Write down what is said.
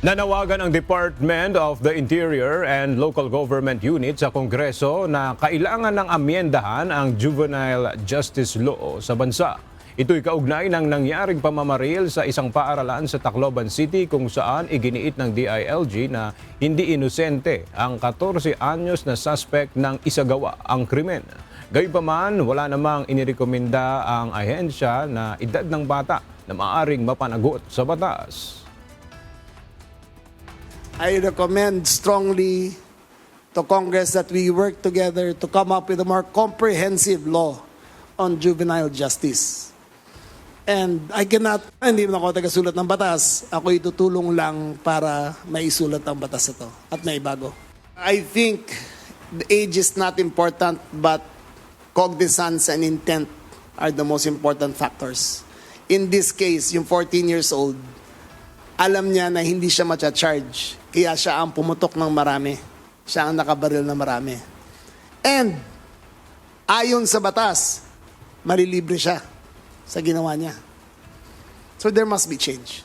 Nanawagan ang Department of the Interior and Local Government Unit sa Kongreso na kailangan ng amyendahan ang Juvenile Justice Law sa bansa. Ito'y kaugnay ng nangyaring pamamaril sa isang paaralan sa Tacloban City kung saan iginiit ng DILG na hindi inosente ang 14 anyos na suspect ng isagawa ang krimen. Gayunpaman, wala namang inirekomenda ang ahensya na edad ng bata na maaaring mapanagot sa batas. I recommend strongly to Congress that we work together to come up with a more comprehensive law on juvenile justice. And I cannot, hindi naman ako tagasulat ng batas, ako itutulong lang para maisulat ang batas ito at maibago. I think the age is not important, but cognizance and intent are the most important factors. In this case, yung 14 years old, alam niya na hindi siya matcha-charge. Kaya siya ang pumutok ng marami. Siya ang nakabaril ng marami. And, ayon sa batas, malilibre siya sa ginawa niya. So there must be change.